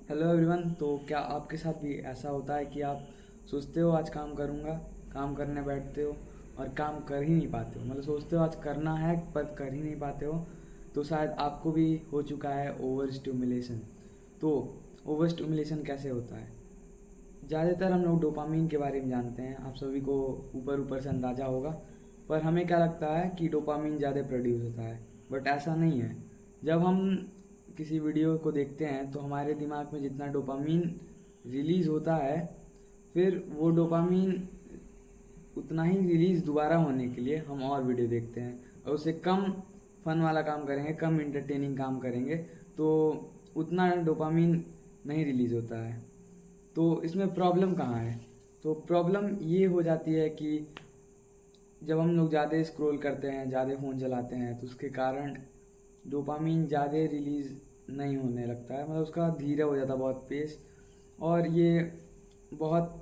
Hello everyone. तो क्या आपके साथ भी ऐसा होता है कि आप सोचते हो आज काम करूँगा, काम करने बैठते हो और काम कर ही नहीं पाते हो, मतलब सोचते हो आज करना है पर कर ही नहीं पाते हो। तो शायद आपको भी हो चुका है ओवर स्टिमुलेशन। तो ओवर स्टिमुलेशन कैसे होता है? ज़्यादातर हम लोग डोपामीन के बारे में जानते हैं, आप सभी को ऊपर ऊपर से अंदाज़ा होगा। पर हमें क्या लगता है कि डोपामीन ज़्यादा प्रोड्यूस होता है, बट ऐसा नहीं है। जब हम किसी वीडियो को देखते हैं तो हमारे दिमाग में जितना डोपामीन रिलीज़ होता है, फिर वो डोपामीन उतना ही रिलीज़ दोबारा होने के लिए हम और वीडियो देखते हैं और उससे कम फन वाला काम करेंगे, कम इंटरटेनिंग काम करेंगे, तो उतना डोपामीन नहीं रिलीज़ होता है। तो इसमें प्रॉब्लम कहाँ है? तो प्रॉब्लम ये हो जाती है कि जब हम लोग ज़्यादा स्क्रॉल करते हैं, ज़्यादा फ़ोन चलाते हैं, तो उसके कारण डोपामीन ज़्यादा रिलीज़ नहीं होने लगता है, मतलब उसका धीरे हो जाता है बहुत पेस। और ये बहुत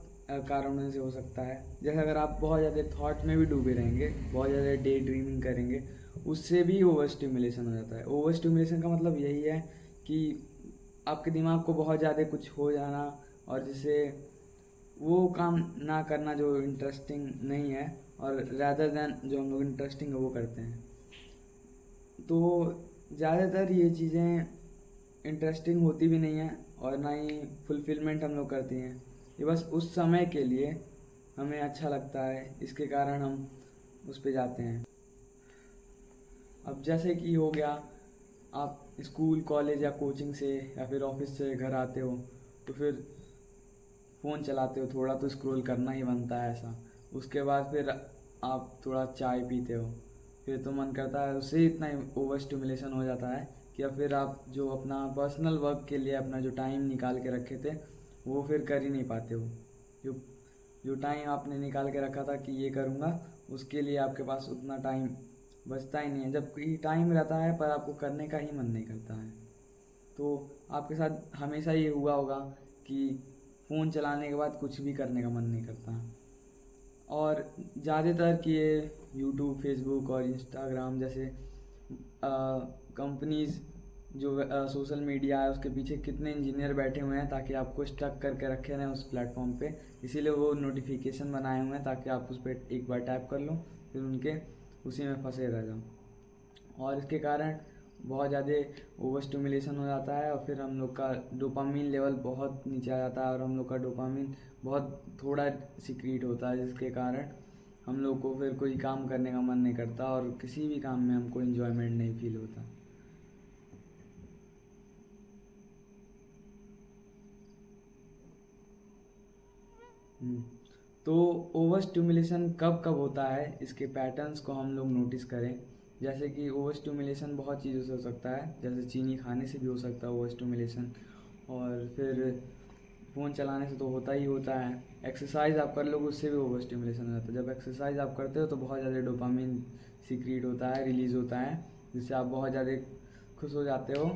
कारणों से हो सकता है। जैसे अगर आप बहुत ज़्यादा थॉट में भी डूबे रहेंगे, बहुत ज़्यादा डे ड्रीमिंग करेंगे, उससे भी ओवर स्टिमुलेशन हो जाता है। ओवर स्टिमुलेशन का मतलब यही है कि आपके दिमाग को बहुत ज़्यादा कुछ हो जाना, और जिससे वो काम ना करना जो इंटरेस्टिंग नहीं है, और रैदर देन जो हम लोग इंटरेस्टिंग है वो करते हैं। तो ज़्यादातर ये चीज़ें इंटरेस्टिंग होती भी नहीं हैं और ना ही फुलफिलमेंट हम लोग करती हैं। ये बस उस समय के लिए हमें अच्छा लगता है, इसके कारण हम उस पे जाते हैं। अब जैसे कि हो गया, आप स्कूल कॉलेज या कोचिंग से या फिर ऑफिस से घर आते हो, तो फिर फ़ोन चलाते हो, थोड़ा तो स्क्रॉल करना ही बनता है ऐसा। उसके बाद फिर आप थोड़ा चाय पीते हो, फिर तो मन करता है, उससे इतना ओवर स्टिमुलेशन हो जाता है कि अब फिर आप जो अपना पर्सनल वर्क के लिए अपना जो टाइम निकाल के रखे थे वो फिर कर ही नहीं पाते हो। जो जो टाइम आपने निकाल के रखा था कि ये करूँगा, उसके लिए आपके पास उतना टाइम बचता ही नहीं है, जबकि टाइम रहता है पर आपको करने का ही मन नहीं करता है। तो आपके साथ हमेशा ये हुआ होगा कि फ़ोन चलाने के बाद कुछ भी करने का मन नहीं करता। और ज़्यादातर कि ये यूट्यूब, फेसबुक और इंस्टाग्राम जैसे कंपनीज़ जो सोशल मीडिया है उसके पीछे कितने इंजीनियर बैठे हुए हैं ताकि आपको स्टक करके रखे रहें उस प्लेटफॉर्म पे। इसीलिए वो नोटिफिकेशन बनाए हुए हैं ताकि आप उस पर एक बार टैप कर लो, फिर उनके उसी में फंसे रह जाओ। और इसके कारण बहुत ज़्यादा ओवर स्टिमुलेशन हो जाता है और फिर हम लोग का डोपामीन लेवल बहुत नीचे आ जाता है और हम लोग का डोपामीन बहुत थोड़ा सिक्रीट होता है, जिसके कारण हम लोग को फिर कोई काम करने का मन नहीं करता और किसी भी काम में हमको इन्जॉयमेंट नहीं फील होता। हम्म। तो ओवर स्टिमुलेशन कब कब होता है, इसके पैटर्न्स को हम लोग नोटिस करें। जैसे कि ओवर स्टिमुलेशन बहुत चीज़ों से हो सकता है, जैसे चीनी खाने से भी हो सकता है ओवर स्टिमुलेशन, और फिर फ़ोन चलाने से तो होता ही होता है। एक्सरसाइज आप कर लोगे उससे भी ओवर स्टिमुलेशन हो जाता है। जब एक्सरसाइज आप करते हो तो बहुत ज़्यादा डोपामिन सीक्रेट होता है, रिलीज़ होता है, जिससे आप बहुत ज़्यादा खुश हो जाते हो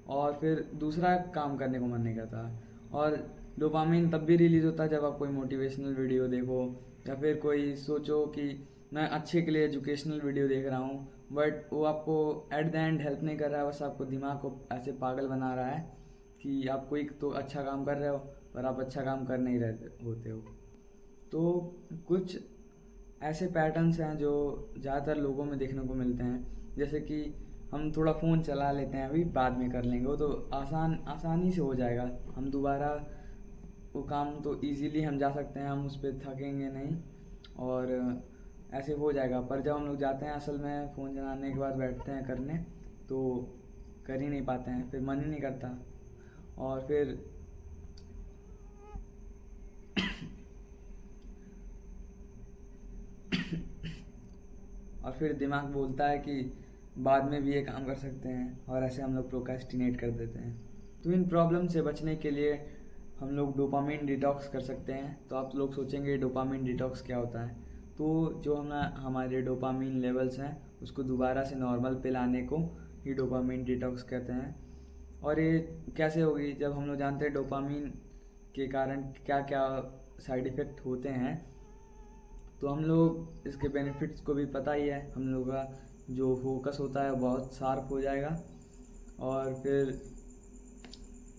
और फिर दूसरा काम करने को मन नहीं करता। और डोपामिन तब भी रिलीज़ होता है जब आप कोई मोटिवेशनल वीडियो देखो, या फिर कोई सोचो कि मैं अच्छे के लिए एजुकेशनल वीडियो देख रहा हूँ, बट वो आपको एट द एंड हेल्प नहीं कर रहा है, बस आपको दिमाग को ऐसे पागल बना रहा है कि आप कोई तो अच्छा काम कर रहे हो पर आप अच्छा काम कर नहीं रहे होते हो। तो कुछ ऐसे पैटर्न्स हैं जो ज़्यादातर लोगों में देखने को मिलते हैं। जैसे कि हम थोड़ा फ़ोन चला लेते हैं, अभी बाद में कर लेंगे, वो तो आसानी से हो जाएगा, हम दोबारा वो काम तो इजीली हम जा सकते हैं, हम उस पर थकेंगे नहीं और ऐसे हो जाएगा। पर जब हम लोग जाते हैं असल में फ़ोन चलाने के बाद बैठते हैं करने, तो कर ही नहीं पाते हैं, फिर मन ही नहीं करता। और फिर और फिर दिमाग बोलता है कि बाद में भी ये काम कर सकते हैं, और ऐसे हम लोग प्रोक्रेस्टिनेट कर देते हैं। तो इन प्रॉब्लम से बचने के लिए हम लोग डोपामिन डिटॉक्स कर सकते हैं। तो आप लोग सोचेंगे डोपामिन डिटॉक्स क्या होता है? तो जो हमारे डोपामिन लेवल्स हैं उसको दोबारा से नॉर्मल पे लाने को ही डोपामिन डिटॉक्स कहते हैं। और ये कैसे होगी? जब हम लोग जानते हैं डोपामिन के कारण क्या क्या साइड इफ़ेक्ट होते हैं, तो हम लोग इसके बेनिफिट्स को भी पता ही है। हम लोग का जो फोकस होता है बहुत शार्प हो जाएगा, और फिर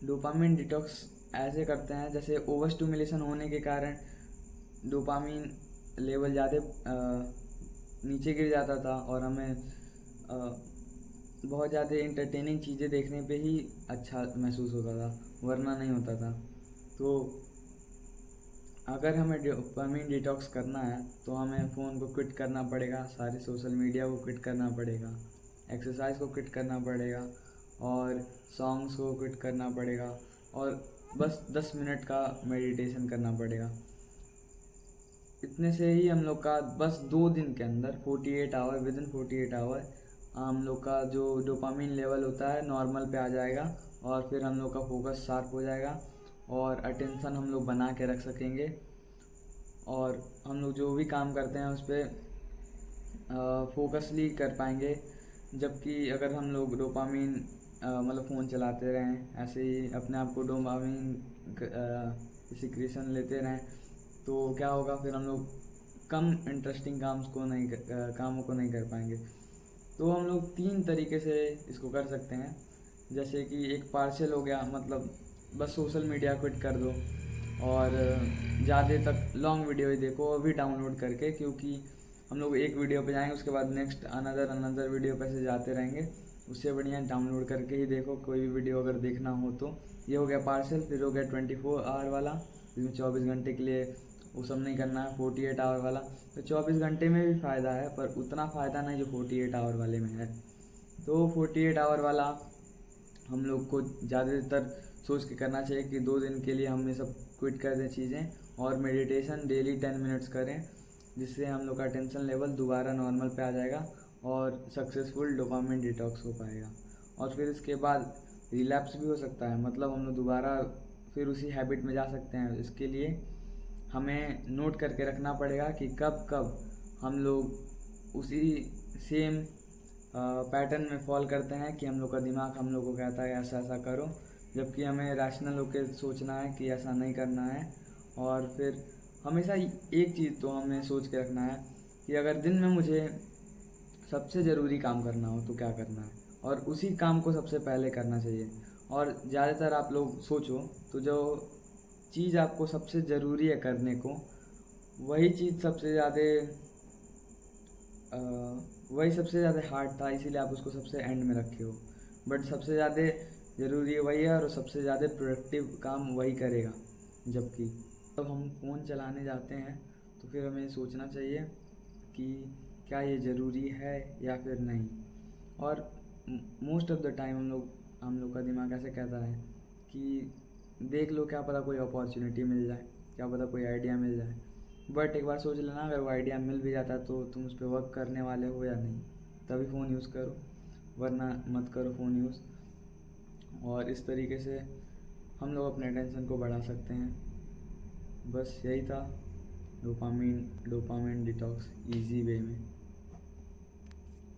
डोपामिन डिटॉक्स ऐसे करते हैं जैसे ओवर स्टिमुलेशन होने के कारण डोपामिन लेवल ज़्यादा नीचे गिर जाता था और हमें बहुत ज़्यादा इंटरटेनिंग चीज़ें देखने पे ही अच्छा महसूस होता था, वरना नहीं होता था। तो अगर हमें डोपामिन डिटॉक्स करना है तो हमें फ़ोन को क्विट करना पड़ेगा, सारे सोशल मीडिया को क्विट करना पड़ेगा, एक्सरसाइज को क्विट करना पड़ेगा और सॉन्ग्स को क्विट करना पड़ेगा और बस 10 मिनट का मेडिटेशन करना पड़ेगा। इतने से ही हम लोग का बस 2 दिन के अंदर 48 आवर, विद इन 48 आवर हम लोग का जो डोपामिन लेवल होता है नॉर्मल पे आ जाएगा और फिर हम लोग का फोकस शार्प हो जाएगा और अटेंशन हम लोग बना के रख सकेंगे और हम लोग जो भी काम करते हैं उस पर फोकसली कर पाएंगे। जबकि अगर हम लोग डोपामिन मतलब फ़ोन चलाते रहें, ऐसे ही अपने आप को डोपामिन सिक्रेशन लेते रहें तो क्या होगा, फिर हम लोग कम इंटरेस्टिंग कामों को नहीं कर पाएंगे। तो हम लोग 3 तरीके से इसको कर सकते हैं। जैसे कि एक पार्शियल हो गया, मतलब बस सोशल मीडिया क्विट कर दो और ज़्यादा तक लॉन्ग वीडियो ही देखो, वो भी डाउनलोड करके, क्योंकि हम लोग एक वीडियो पे जाएंगे उसके बाद नेक्स्ट अनदर वीडियो पे से जाते रहेंगे। उससे बढ़िया डाउनलोड करके ही देखो कोई भी वीडियो अगर देखना हो तो। ये हो गया पार्शियल। फिर हो गया 24 आवर वाला, जिसमें 24 घंटे के लिए वो सब नहीं करना है। 48 आवर वाला तो 24 घंटे में भी फ़ायदा है पर उतना फ़ायदा नहीं जो 48 आवर वाले में है। तो 48 आवर वाला हम लोग को ज़्यादातर सोच के करना चाहिए कि 2 दिन के लिए हम ये सब क्विट कर दें चीज़ें और मेडिटेशन डेली 10 मिनट्स करें, जिससे हम लोग का टेंशन लेवल दोबारा नॉर्मल पे आ जाएगा और सक्सेसफुल डोपामिन डिटॉक्स हो पाएगा। और फिर इसके बाद रिलैप्स भी हो सकता है, मतलब हम लोग दोबारा फिर उसी हैबिट में जा सकते हैं। इसके लिए हमें नोट करके रखना पड़ेगा कि कब कब हम लोग उसी सेम पैटर्न में फॉल करते हैं कि हम लोग का दिमाग हम लोग को कहता है ऐसा ऐसा करो, जबकि हमें रैशनल होकर सोचना है कि ऐसा नहीं करना है। और फिर हमेशा एक चीज़ तो हमें सोच के रखना है कि अगर दिन में मुझे सबसे ज़रूरी काम करना हो तो क्या करना है, और उसी काम को सबसे पहले करना चाहिए। और ज़्यादातर आप लोग सोचो तो जो चीज़ आपको सबसे ज़रूरी है करने को, वही चीज़ सबसे ज़्यादा वही सबसे ज़्यादा हार्ड था, इसीलिए आप उसको सबसे एंड में रखे हो। बट सबसे ज़्यादा ज़रूरी वही है और सबसे ज़्यादा प्रोडक्टिव काम वही करेगा। जबकि जब हम फ़ोन चलाने जाते हैं तो फिर हमें सोचना चाहिए कि क्या ये ज़रूरी है या फिर नहीं। और मोस्ट ऑफ द टाइम हम लोग का दिमाग ऐसे कहता है कि देख लो, क्या पता कोई अपॉर्चुनिटी मिल जाए, क्या पता कोई आइडिया मिल जाए। बट एक बार सोच लेना, अगर वो आइडिया मिल भी जाता तो तुम उस पर वर्क करने वाले हो या नहीं, तभी फ़ोन यूज़ करो, वरना मत करो फ़ोन यूज़। और इस तरीके से हम लोग अपने टेंशन को बढ़ा सकते हैं। बस यही था डोपामिन डिटॉक्स ईजी वे में।